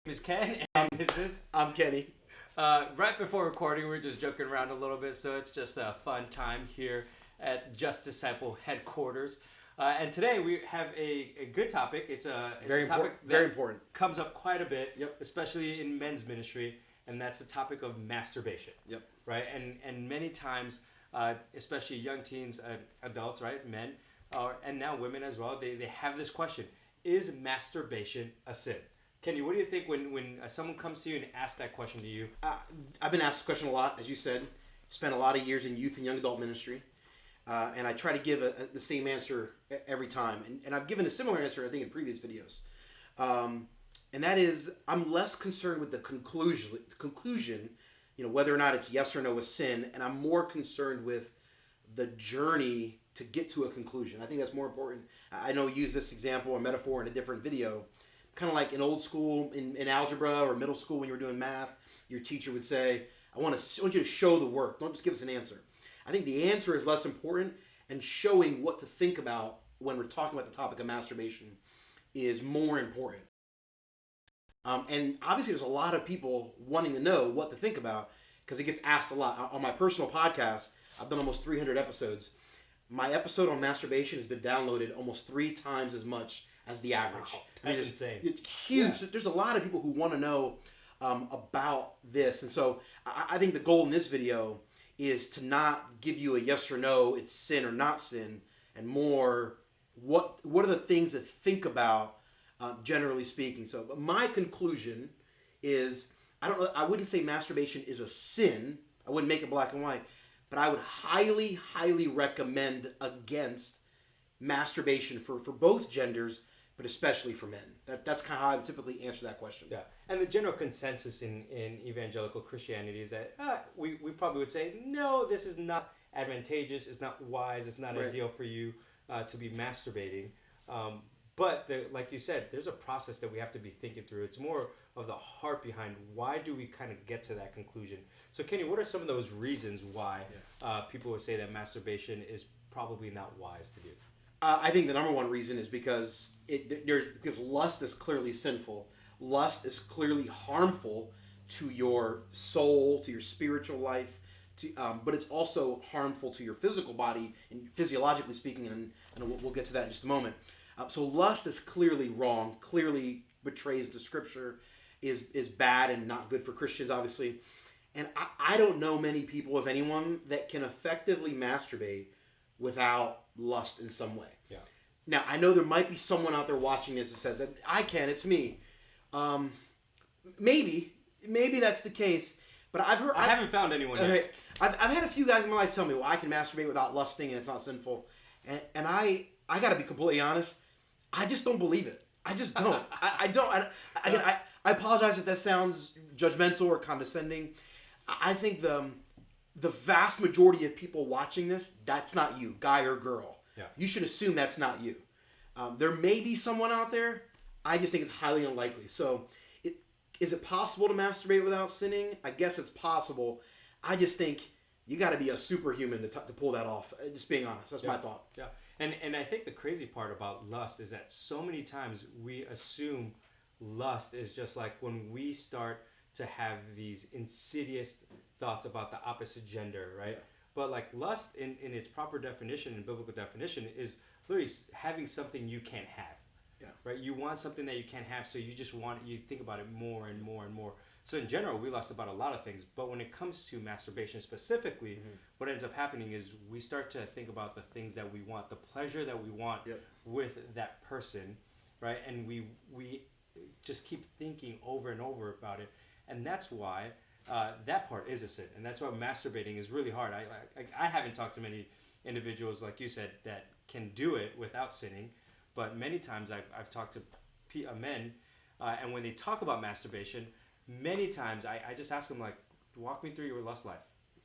Is Ken, and this is I'm Kenny. right before recording. We're just joking around a little bit, so it's just a fun time here at Just Disciple headquarters. And today we have a good topic. It's a topic that very important. comes up quite a bit, Yep. especially in men's ministry, and that's the topic of masturbation. Yep. Right, and many times, especially young teens, adults, right, men, and now women as well. They have this question: is masturbation a sin? Kenny, what do you think when someone comes to you and asks that question to you? I've been asked this question a lot, as you said. Spent a lot of years in youth and young adult ministry, and I try to give the same answer every time. And I've given a similar answer, I think, in previous videos. And that is, I'm less concerned with the conclusion, whether or not it's yes or no a sin, and I'm more concerned with the journey to get to a conclusion. I think that's more important. I know we use this example or metaphor in a different video. Kind of like in old school, in algebra or middle school when you were doing math, your teacher would say, I want you to show the work. Don't just give us an answer. I think the answer is less important, and showing what to think about when we're talking about the topic of masturbation is more important. And obviously there's a lot of people wanting to know what to think about because it gets asked a lot. On my personal podcast, I've done almost 300 episodes. My episode on masturbation has been downloaded almost 3 times as much as the average. Wow, that's insane. It's huge. Yeah. There's a lot of people who want to know about this. And so I think the goal in this video is to not give you a yes or no, it's sin or not sin, and more what are the things to think about, generally speaking. So my conclusion is, I wouldn't say masturbation is a sin. I wouldn't make it black and white. But I would highly, highly recommend against masturbation for both genders, but especially for men. That's kind of how I would typically answer that question. Yeah, and the general consensus in evangelical Christianity is that we probably would say, no, this is not advantageous, it's not wise, it's not ideal for you to be masturbating. But like you said, there's a process that we have to be thinking through. It's more of the heart behind why do we kind of get to that conclusion. So Kenny, what are some of those reasons why people would say that masturbation is probably not wise to do? I think the number one reason is because lust is clearly sinful. Lust is clearly harmful to your soul, to your spiritual life, but it's also harmful to your physical body, and physiologically speaking, and we'll get to that in just a moment. So lust is clearly wrong, clearly betrays the scripture, is bad and not good for Christians, obviously. And I don't know many people, if anyone, that can effectively masturbate without lust in some way. Yeah. Now, I know there might be someone out there watching this that says, I can, it's me. Maybe that's the case, but I haven't found anyone yet. I've had a few guys in my life tell me, well, I can masturbate without lusting and it's not sinful. And I got to be completely honest, I just don't believe it. I just don't. I don't. I apologize if that sounds judgmental or condescending. I think the vast majority of people watching this, that's not you, guy or girl. Yeah. You should assume that's not you. There may be someone out there. I just think it's highly unlikely. So, is it possible to masturbate without sinning? I guess it's possible. I just think you got to be a superhuman to pull that off. Just being honest, that's my thought. Yeah, and I think the crazy part about lust is that so many times we assume lust is just like when we start to have these insidious thoughts about the opposite gender, right? Yeah. But like lust in its proper definition, in biblical definition, is literally having something you can't have. Yeah. Right? You want something that you can't have, so you just you think about it more and more and more. So in general, we lust about a lot of things, but when it comes to masturbation specifically, what ends up happening is we start to think about the things that we want, the pleasure that we want with that person, right? And we just keep thinking over and over about it. And that's why that part is a sin, and that's why masturbating is really hard. I haven't talked to many individuals, like you said, that can do it without sinning, but many times I've talked to men, and when they talk about masturbation, many times I just ask them, like, walk me through your lust life.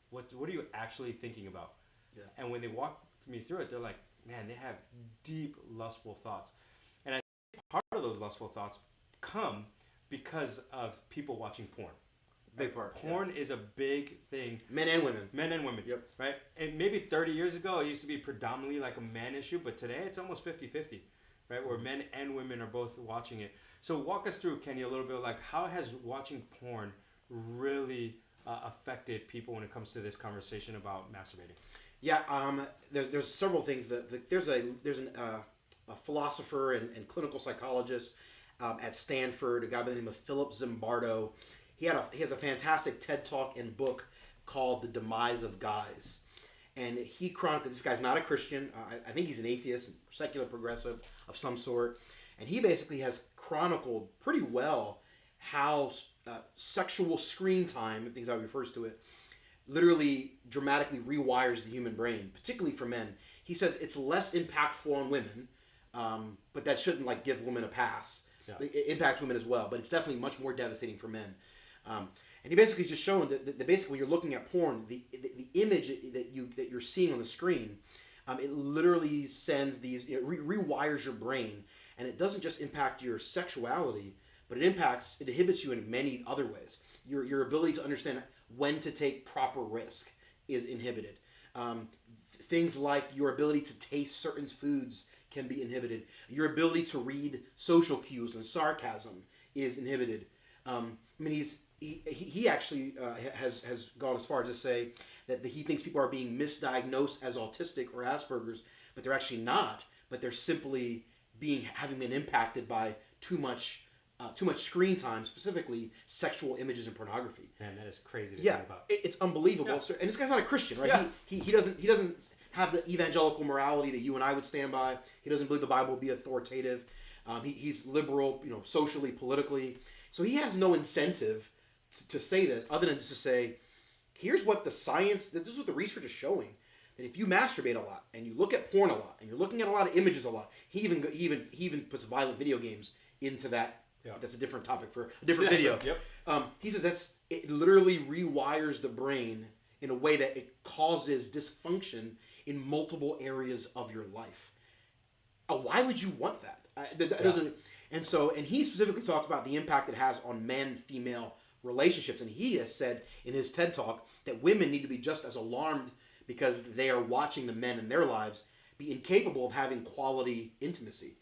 What are you actually thinking about? Yeah. And when they walk me through it, they're like, man, they have deep lustful thoughts. And I think part of those lustful thoughts come because of people watching porn. Big part. Porn is a big thing. Men and women. Men and women. Yep. Right? And maybe 30 years ago, it used to be predominantly like a man issue, but today it's almost 50-50. right? Where men and women are both watching it. So walk us through, Kenny, a little bit like how has watching porn really affected people when it comes to this conversation about masturbating? Yeah, there's several things. There's a philosopher and clinical psychologist at Stanford, a guy by the name of Philip Zimbardo. He has a fantastic TED Talk and book called The Demise of Guys. And he chronicled, this guy's not a Christian. I think he's an atheist, secular progressive of some sort. And he basically has chronicled pretty well how sexual screen time, I think is how he refers to it, literally dramatically rewires the human brain, particularly for men. He says it's less impactful on women, but that shouldn't like give women a pass. Yeah. It impacts women as well, but it's definitely much more devastating for men. And he basically just shown that basically when you're looking at porn, the image that you're seeing on the screen, it literally sends these, rewires your brain, and it doesn't just impact your sexuality, but it inhibits you in many other ways. Your ability to understand when to take proper risk is inhibited. Things like your ability to taste certain foods can be inhibited. Your ability to read social cues and sarcasm is inhibited. I mean, he actually has gone as far as to say that he thinks people are being misdiagnosed as autistic or Asperger's, but they're actually not. But they're simply having been impacted by too much screen time, specifically sexual images and pornography. Man, that is crazy to think about. It's unbelievable. Yeah. And this guy's not a Christian, right? Yeah. He doesn't have the evangelical morality that you and I would stand by. He doesn't believe the Bible will be authoritative. He's liberal, socially, politically. So he has no incentive to say this other than just to say, here's what the science, this is what the research is showing, that if you masturbate a lot and you look at porn a lot and you're looking at a lot of images a lot, he even puts violent video games into that. Yeah. That's a different topic for a different video. Yep. He says it literally rewires the brain in a way that it causes dysfunction in multiple areas of your life. Why would you want that? That doesn't. And he specifically talked about the impact it has on man-female relationships. And he has said in his TED Talk that women need to be just as alarmed because they are watching the men in their lives be incapable of having quality intimacy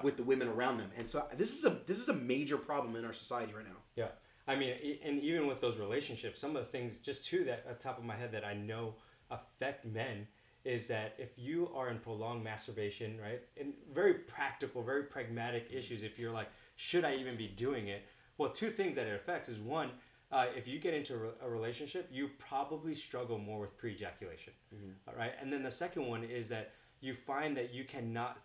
with the women around them. And so this is a major problem in our society right now. Yeah. I mean, and even with those relationships, some of the things just too that at the top of my head that I know affect men is that if you are in prolonged masturbation, right, and very practical, very pragmatic issues, if you're like, should I even be doing it? Well, two things that it affects is one, if you get into a relationship, you probably struggle more with pre-ejaculation, right? And then the second one is that you find that you cannot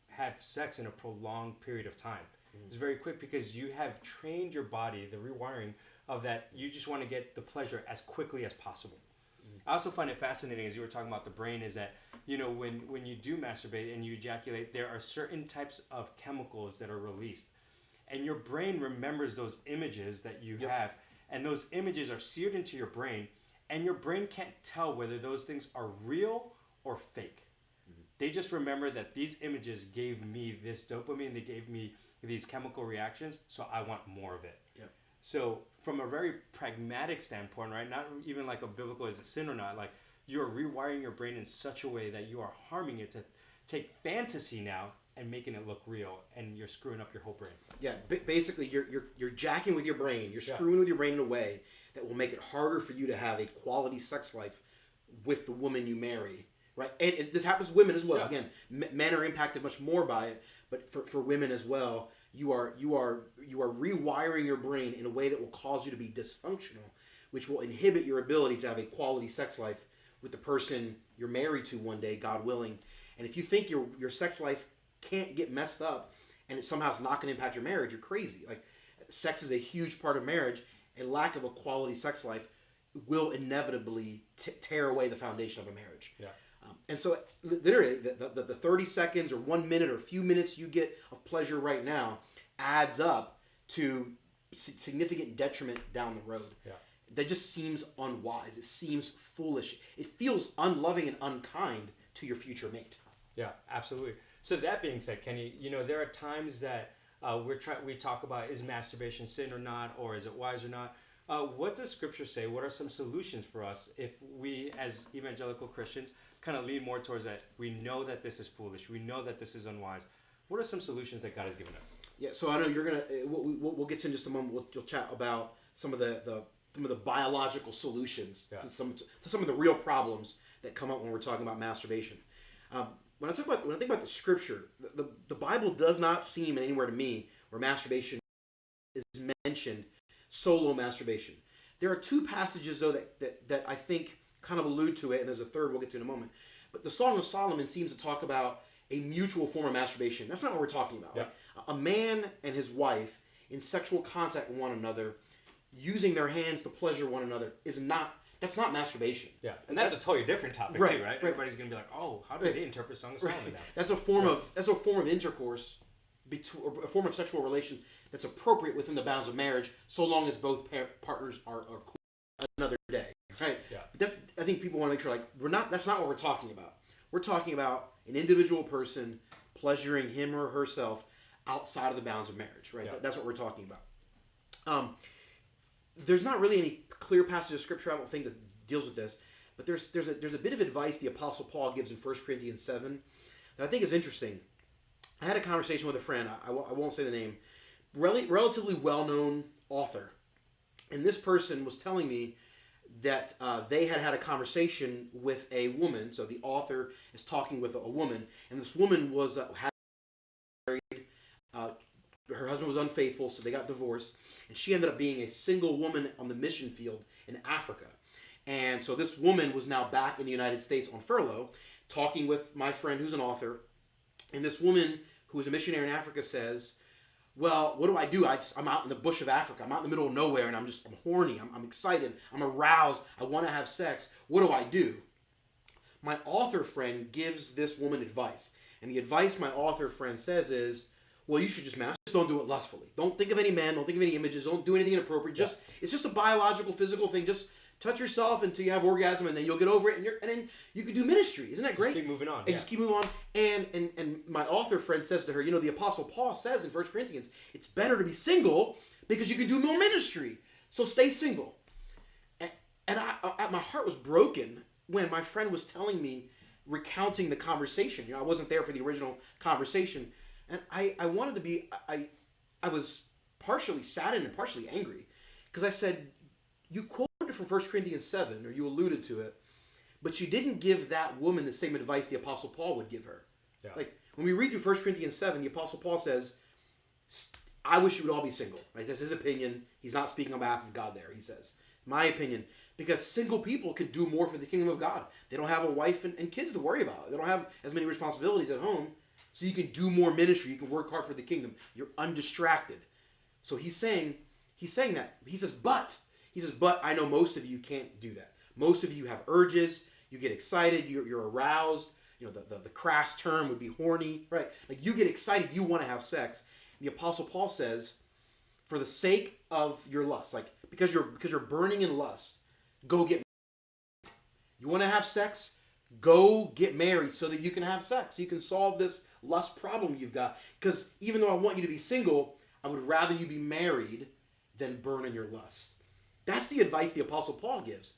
have sex in a prolonged period of time. It's very quick because you have trained your body, the rewiring of that, you just want to get the pleasure as quickly as possible. I also find it fascinating, as you were talking about the brain, is that, when you do masturbate and you ejaculate, there are certain types of chemicals that are released. And your brain remembers those images that you have, and those images are seared into your brain, and your brain can't tell whether those things are real or fake. They just remember that these images gave me this dopamine, they gave me these chemical reactions, so I want more of it. Yep. So from a very pragmatic standpoint, right, not even like a biblical is a sin or not, like you're rewiring your brain in such a way that you are harming it to take fantasy now and making it look real, and you're screwing up your whole brain. Yeah, basically you're jacking with your brain, you're screwing with your brain in a way that will make it harder for you to have a quality sex life with the woman you marry. Right, and this happens to women as well. Yeah. Again, men are impacted much more by it, but for women as well, you are rewiring your brain in a way that will cause you to be dysfunctional, which will inhibit your ability to have a quality sex life with the person you're married to one day, God willing. And if you think your sex life can't get messed up, and it somehow is not going to impact your marriage, you're crazy. Like, sex is a huge part of marriage. A lack of a quality sex life will inevitably tear away the foundation of a marriage. Yeah. And so literally the 30 seconds or 1 minute or a few minutes you get of pleasure right now adds up to significant detriment down the road. Yeah. That just seems unwise. It seems foolish. It feels unloving and unkind to your future mate. Yeah, absolutely. So that being said, Kenny, there are times that we talk about, is masturbation sin or not, or is it wise or not? What does Scripture say? What are some solutions for us if we, as evangelical Christians, kind of lean more towards that? We know that this is foolish. We know that this is unwise. what are some solutions that God has given us? Yeah, so I know you're gonna. We'll get to in just a moment. We'll chat about some of the biological solutions to some of the real problems that come up when we're talking about masturbation. When I think about the scripture, the Bible does not seem anywhere to me where masturbation is mentioned, solo masturbation. There are two passages though that I think kind of allude to it, and there's a third we'll get to in a moment. But the Song of Solomon seems to talk about a mutual form of masturbation. That's not what we're talking about. Yeah. Like a man and his wife in sexual contact with one another, using their hands to pleasure one another, that's not masturbation. Yeah, and that's a totally different topic too, right? Everybody's gonna be like, "Oh, how do they interpret Song of Solomon now?" That's a form of intercourse, a form of sexual relation that's appropriate within the bounds of marriage, so long as both partners are cool. Another day, right? Yeah. But I think people want to make sure that's not what we're talking about. We're talking about an individual person pleasuring him or herself outside of the bounds of marriage, right? Yeah. That's what we're talking about. There's not really any clear passage of scripture, I don't think, that deals with this, but there's a bit of advice the Apostle Paul gives in 1 Corinthians 7 that I think is interesting. I had a conversation with a friend, I won't say the name, relatively well-known author, and this person was telling me that they had a conversation with a woman. So the author is talking with a woman, and this woman was married. Her husband was unfaithful, so they got divorced, and she ended up being a single woman on the mission field in Africa. And so this woman was now back in the United States on furlough, talking with my friend who's an author, and this woman who is a missionary in Africa says, "Well, what do I do? I'm out in the bush of Africa. I'm out in the middle of nowhere, and I'm horny. I'm excited. I'm aroused. I want to have sex. What do I do?" My author friend gives this woman advice, and the advice my author friend says is, "Well, you should just masturbate. Just don't do it lustfully. Don't think of any men. Don't think of any images. Don't do anything inappropriate. It's just a biological, physical thing. Just touch yourself until you have orgasm, and then you'll get over it, and then you can do ministry. Isn't that great? Just keep moving on. And just keep moving on." And my author friend says to her, the Apostle Paul says in 1 Corinthians, it's better to be single because you can do more ministry. So stay single. And my heart was broken when my friend was telling me, recounting the conversation. I wasn't there for the original conversation. And I wanted to be, I was partially saddened and partially angry because I said, you quoted from 1 Corinthians 7, or you alluded to it, but you didn't give that woman the same advice the Apostle Paul would give her. Yeah. Like, when we read through 1 Corinthians 7, the Apostle Paul says, I wish you would all be single. Right? That's his opinion. He's not speaking on behalf of God there, he says. My opinion. Because single people could do more for the kingdom of God. They don't have a wife and kids to worry about. They don't have as many responsibilities at home. So you can do more ministry. You can work hard for the kingdom. You're undistracted. So he's saying that. He says, but I know most of you can't do that. Most of you have urges. You get excited. You're aroused. The crass term would be horny, right? Like you get excited. You want to have sex. And the Apostle Paul says, for the sake of your lust, like because you're burning in lust, go get married. You want to have sex? Go get married so that you can have sex. You can solve this lust problem you've got. Because even though I want you to be single, I would rather you be married than burn in your lust. That's the advice the Apostle Paul gives.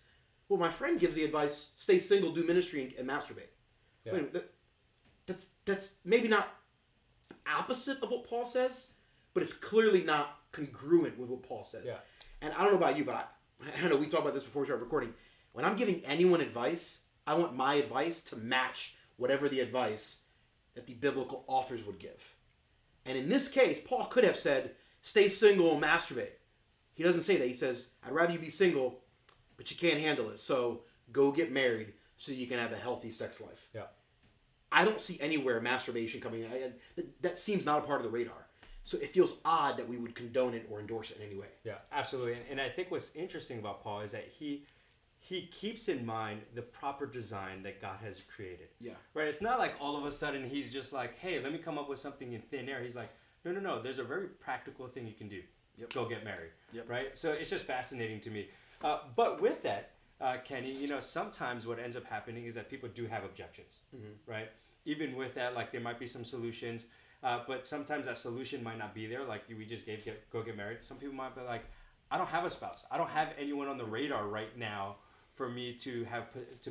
Well, my friend gives the advice, stay single, do ministry, and masturbate. Yeah. Wait a minute, that's maybe not opposite of what Paul says, but it's clearly not congruent with what Paul says. Yeah. And I don't know about you, but I know we talked about this before we started recording. When I'm giving anyone advice, I want my advice to match whatever the advice that the biblical authors would give. And in this case, Paul could have said, stay single and masturbate. He doesn't say that. He says, I'd rather you be single, but you can't handle it. So go get married so you can have a healthy sex life. Yeah. I don't see anywhere masturbation coming in. That seems not a part of the radar. So it feels odd that we would condone it or endorse it in any way. Yeah, absolutely. And I think what's interesting about Paul is that he keeps in mind the proper design that God has created. Yeah. Right? It's not like all of a sudden he's just like, hey, let me come up with something in thin air. He's like, no. There's a very practical thing you can do. Yep. Go get married. Yep. Right? So it's just fascinating to me. But with that, Kenny, sometimes what ends up happening is that people do have objections. Mm-hmm. Right? Even with that, like there might be some solutions, but sometimes that solution might not be there. Like we just gave, go get married. Some people might be like, I don't have a spouse. I don't have anyone on the radar right now for me to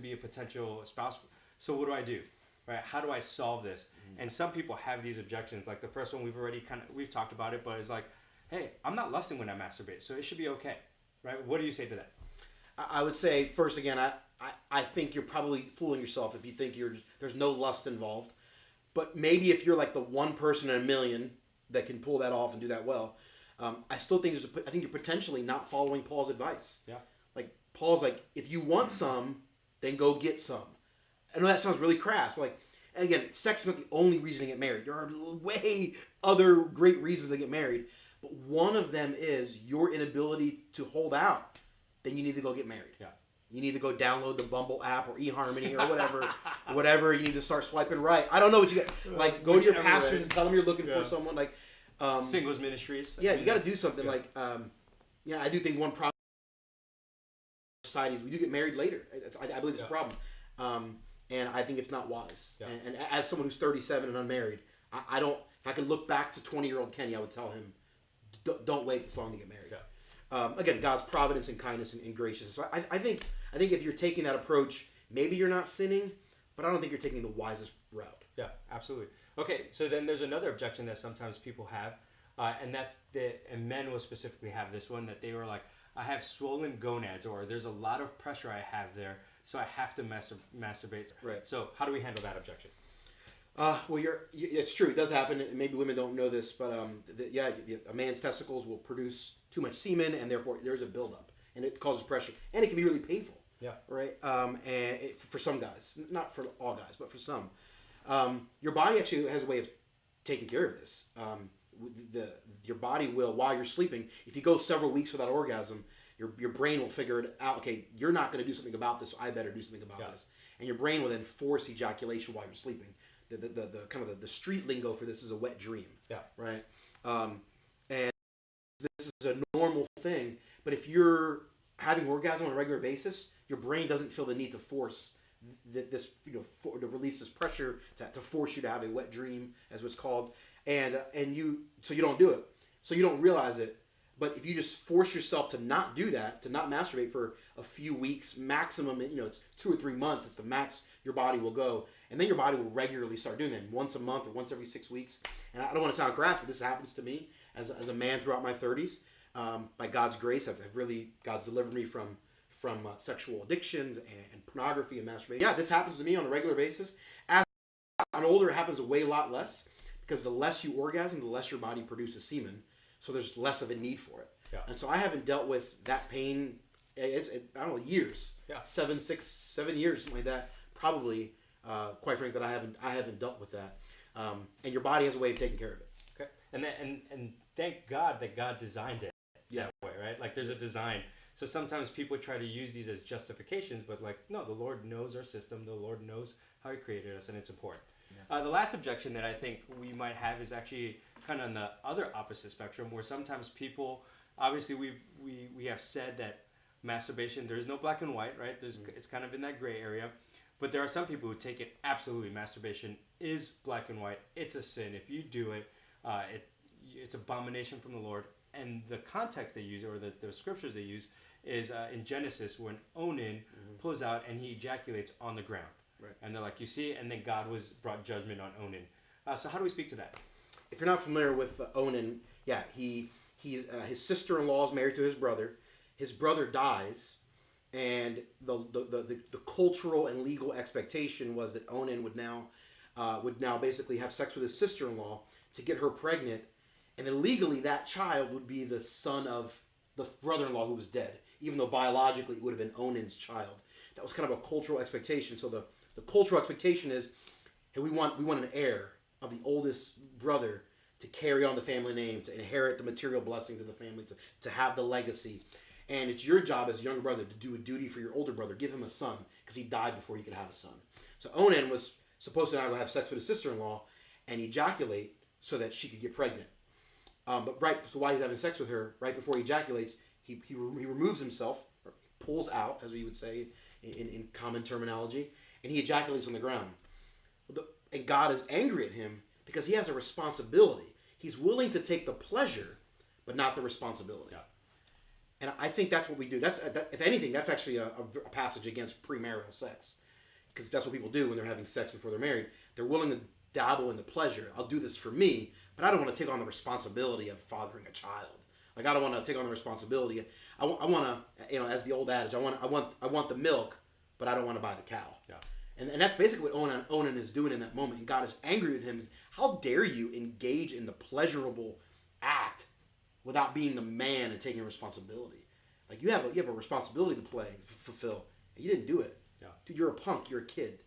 be a potential spouse. So what do I do? right? How do I solve this? And some people have these objections. Like the first one, we've talked about it, but it's like, hey, I'm not lusting when I masturbate, so it should be okay, right? What do you say to that? I would say, first, again, I think you're probably fooling yourself if you think there's no lust involved. But maybe if you're like the one person in a million that can pull that off and do that well, I still think I think you're potentially not following Paul's advice. Yeah. Like Paul's like, if you want some, then go get some. I know that sounds really crass, but like, and again, sex is not the only reason to get married. There are way other great reasons to get married, but one of them is your inability to hold out. Then you need to go get married. Yeah. You need to go download the Bumble app or eHarmony or whatever. You need to start swiping right. I don't know what you get. Like, go to your pastors and tell them you're looking for someone. Like, singles ministries. Yeah, you got to do something. Yeah. Like, I do think one problem in society is we do get married later. I believe it's a problem. And I think it's not wise. Yeah. And as someone who's 37 and unmarried, I don't. If I could look back to 20-year-old Kenny, I would tell him, don't wait this long to get married. Yeah. Again, God's providence and kindness and graciousness. So I think if you're taking that approach, maybe you're not sinning, but I don't think you're taking the wisest route. Yeah, absolutely. Okay, so then there's another objection that sometimes people have, and that's and men will specifically have this one, that they were like, I have swollen gonads, or there's a lot of pressure I have there, so I have to masturbate. Right. So how do we handle that objection? Well, it's true. It does happen. Maybe women don't know this, but a man's testicles will produce too much semen, and therefore there's a buildup, and it causes pressure, and it can be really painful. Yeah. Right. For some guys, not for all guys, but for some, your body actually has a way of taking care of this. Your body will, while you're sleeping, if you go several weeks without orgasm, your brain will figure it out. Okay, you're not going to do something about this, so I better do something about this, and your brain will then force ejaculation while you're sleeping. The kind of the street lingo for this is a wet dream. Yeah. Right. And this is a normal thing, but if you're having orgasm on a regular basis, your brain doesn't feel the need to force this, to release this pressure to force you to have a wet dream, as what's called, and you don't do it, so you don't realize it. But if you just force yourself to not do that, to not masturbate for a few weeks, maximum, it's 2 or 3 months, it's the max your body will go. And then your body will regularly start doing that once a month or once every 6 weeks. And I don't want to sound crass, but this happens to me as a man throughout my 30s. By God's grace, God's delivered me from sexual addictions and pornography and masturbation. Yeah, this happens to me on a regular basis. As I'm older, it happens a lot less, because the less you orgasm, the less your body produces semen. So there's less of a need for it. Yeah. And so I haven't dealt with that pain, I don't know, years. Yeah. 7 years, something like that. Probably, quite frankly, that I haven't dealt with that. And your body has a way of taking care of it. Okay. And thank God that God designed it that way, right? Like, there's a design. So sometimes people try to use these as justifications, but like, no, the Lord knows our system. The Lord knows how He created us, and it's important. Yeah. The last objection that I think we might have is actually kind of on the other opposite spectrum, where sometimes people, obviously we have said that masturbation, there's no black and white, right? It's kind of in that gray area, but there are some people who take it absolutely. Masturbation is black and white. It's a sin. If you do it, it's abomination from the Lord. And the context they use, or the scriptures they use, is in Genesis, when Onan pulls out and he ejaculates on the ground. Right. And they're like, you see, and then God brought judgment on Onan. So how do we speak to that? If you're not familiar with Onan, he's his sister-in-law is married to his brother. His brother dies, and the cultural and legal expectation was that Onan would now basically have sex with his sister-in-law to get her pregnant, and then legally that child would be the son of the brother-in-law who was dead, even though biologically it would have been Onan's child. That was kind of a cultural expectation. So the cultural expectation is, hey, we want an heir of the oldest brother to carry on the family name, to inherit the material blessings of the family, to have the legacy. And it's your job as a younger brother to do a duty for your older brother, give him a son, because he died before he could have a son. So Onan was supposed to now go have sex with his sister-in-law and ejaculate so that she could get pregnant. So while he's having sex with her, right before he ejaculates, he removes himself, or pulls out, as we would say in common terminology, and he ejaculates on the ground. And God is angry at him because he has a responsibility. He's willing to take the pleasure, but not the responsibility. Yeah. And I think that's what we do. If anything, that's actually a passage against premarital sex, because that's what people do when they're having sex before they're married. They're willing to dabble in the pleasure. I'll do this for me, but I don't want to take on the responsibility of fathering a child. Like, I don't want to take on the responsibility. I want to, as the old adage, I want the milk, but I don't want to buy the cow. Yeah. And that's basically what Onan is doing in that moment. And God is angry with him. How dare you engage in the pleasurable act without being the man and taking responsibility? Like, you have a responsibility to fulfill, and you didn't do it. Yeah. Dude, you're a punk. You're a kid.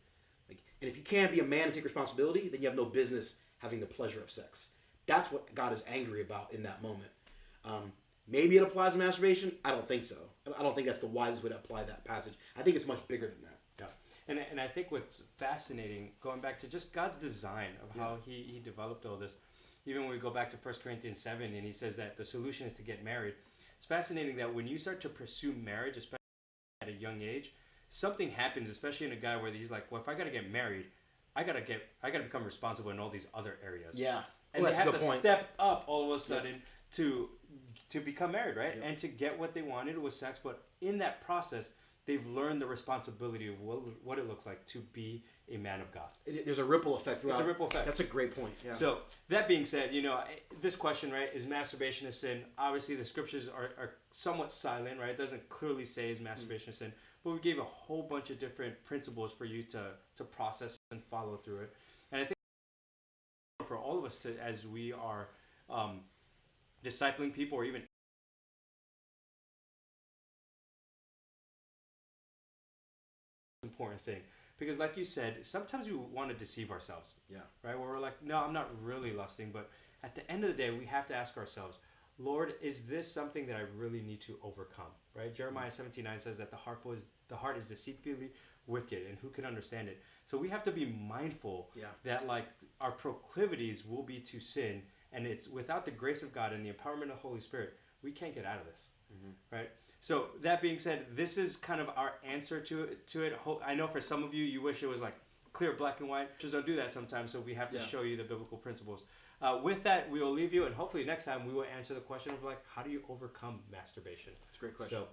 Like, and if you can't be a man and take responsibility, then you have no business having the pleasure of sex. That's what God is angry about in that moment. Maybe it applies to masturbation. I don't think so. I don't think that's the wisest way to apply that passage. I think it's much bigger than that. Yeah. And I think what's fascinating, going back to just God's design of how he developed all this, even when we go back to 1 Corinthians 7 and he says that the solution is to get married, it's fascinating that when you start to pursue marriage, especially at a young age, something happens, especially in a guy where he's like, well, if I got to get married, I got to become responsible in all these other areas. Yeah. And well, they have to step up all of a sudden to become married, right? Yep. And to get what they wanted with sex. But in that process, they've learned the responsibility of what it looks like to be a man of God. There's a ripple effect throughout. It's a ripple effect. That's a great point. Yeah. So that being said, this question, right, is masturbation a sin? Obviously, the scriptures are somewhat silent, right? It doesn't clearly say is masturbation a sin. But we gave a whole bunch of different principles for you to process and follow through it. And I think for all of us, as we are discipling people or even important thing, because like you said, sometimes we want to deceive ourselves, right, where we're like, no, I'm not really lusting, but at the end of the day we have to ask ourselves, Lord, is this something that I really need to overcome, right? Jeremiah 17:9 says that the heart is deceitfully wicked, and who can understand it? So we have to be mindful that like our proclivities will be to sin, and it's without the grace of God and the empowerment of the Holy Spirit, we can't get out of this, right? So that being said, this is kind of our answer to it. I know for some of you, you wish it was like clear black and white. Just don't do that sometimes, so we have to show you the biblical principles. With that, we will leave you, and hopefully next time we will answer the question of like, how do you overcome masturbation? It's a great question. So